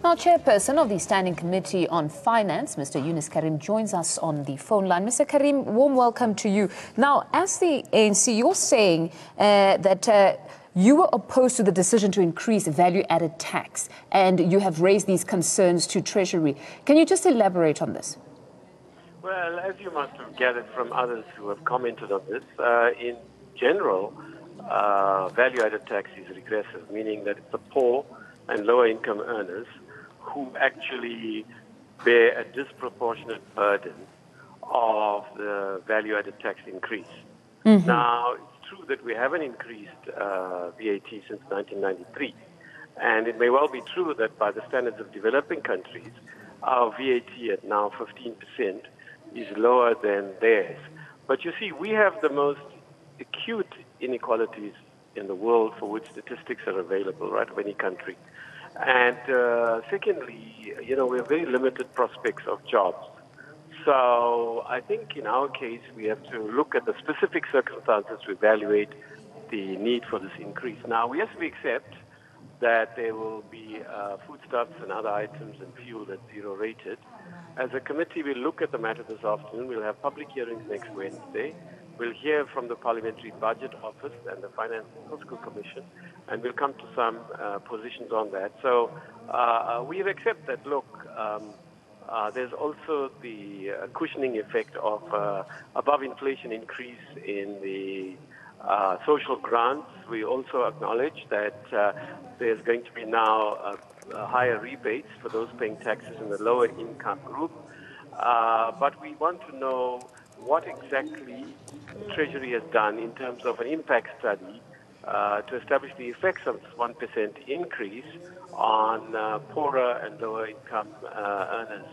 Now, Chairperson of the Standing Committee on Finance, Mr. Carrim, joins us on the phone line. Mr. Carrim, warm welcome to you. Now, as the ANC, you're saying that you were opposed to the decision to increase value-added tax, and you have raised these concerns to Treasury. Can you just elaborate on this? Well, as you must have gathered from others who have commented on this, in general, value-added tax is regressive, meaning that it's the poor and lower-income earners who actually bear a disproportionate burden of the value-added tax increase. Mm-hmm. Now, it's true that we haven't increased VAT since 1993, and it may well be true that by the standards of developing countries, our VAT at now 15% is lower than theirs. But you see, we have the most acute inequalities in the world for which statistics are available, right, of any country. And secondly, we have very limited prospects of jobs. So I think in our case, we have to look at the specific circumstances to evaluate the need for this increase. Now, yes, we accept that there will be foodstuffs and other items and fuel that's zero rated. As a committee, we'll look at the matter this afternoon. We'll have public hearings next Wednesday. We'll hear from the Parliamentary Budget Office and the Finance and Fiscal Commission, and we'll come to some positions on that. So we accept that, look, there's also the cushioning effect of above inflation increase in the social grants. We also acknowledge that there's going to be now higher rebates for those paying taxes in the lower income group. But we want to know what exactly Treasury has done in terms of an impact study to establish the effects of this 1% increase on poorer and lower income earners.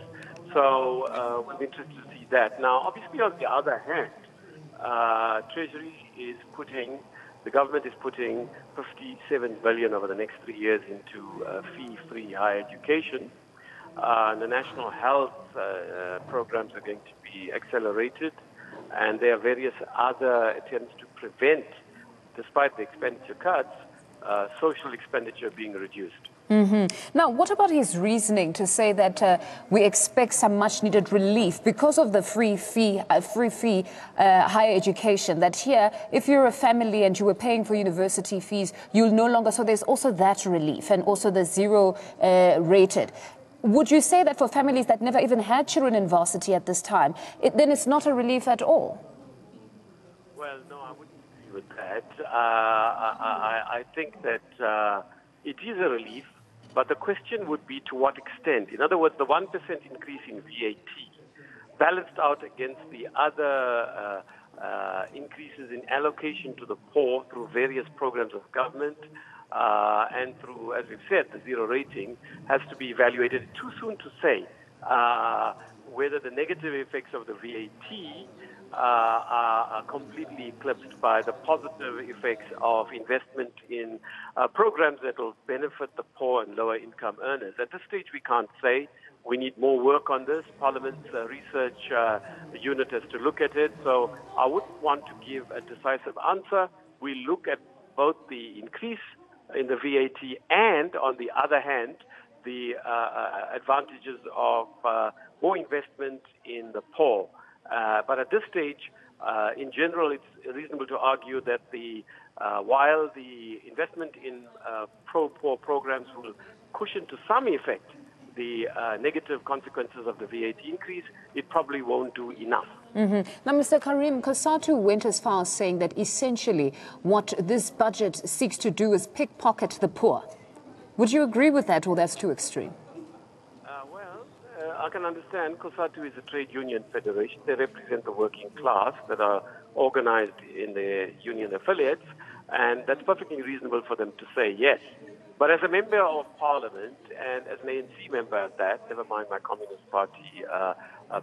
So we're interested to see that. Now, obviously, on the other hand, Treasury is the government is putting 57 billion over the next 3 years into fee-free higher education. The national health programs are going to be accelerated, and there are various other attempts to prevent, despite the expenditure cuts, social expenditure being reduced. Mm-hmm. Now, what about his reasoning to say that we expect some much-needed relief because of the free fee higher education, that here, if you're a family and you were paying for university fees, you'll no longer, so there's also that relief and also the zero rated. Would you say that for families that never even had children in varsity at this time, then it's not a relief at all? Well, no, I wouldn't agree with that. I think that it is a relief, but the question would be to what extent. In other words, the 1% increase in VAT balanced out against the other increases in allocation to the poor through various programs of government, and through, as we've said, the zero rating has to be evaluated. It's too soon to say whether the negative effects of the VAT are completely eclipsed by the positive effects of investment in programs that will benefit the poor and lower income earners. At this stage, we can't say. We need more work on this. Parliament's research unit has to look at it. So I wouldn't want to give a decisive answer. We look at both the increase in the VAT and, on the other hand, the advantages of more investment in the poor. But at this stage, in general, it's reasonable to argue that while the investment in pro-poor programs will cushion to some effect the negative consequences of the VAT increase, it probably won't do enough. Mm-hmm. Now, Mr. Carrim, COSATU went as far as saying that essentially what this budget seeks to do is pickpocket the poor. Would you agree with that, or that's too extreme? I can understand. COSATU is a trade union federation. They represent the working class that are organized in their union affiliates, and that's perfectly reasonable for them to say yes. But as a member of parliament and as an ANC member at that, never mind my Communist Party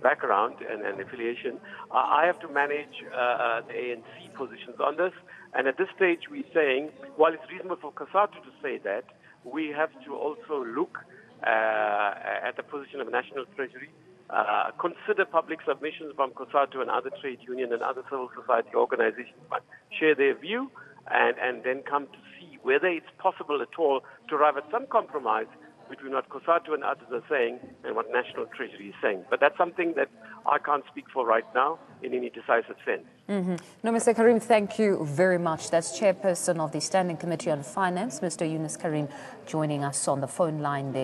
background and affiliation, I have to manage the ANC positions on this. And at this stage, we're saying, while it's reasonable for COSATU to say that, we have to also look at the position of National Treasury, consider public submissions from COSATU and other trade union and other civil society organizations, but share their view, and then come to see whether it's possible at all to arrive at some compromise between what COSATU and others are saying and what National Treasury is saying. But that's something that I can't speak for right now in any decisive sense. No, Mr. Carrim, thank you very much. That's Chairperson of the Standing Committee on Finance, Mr. Yunus Carrim, joining us on the phone line there.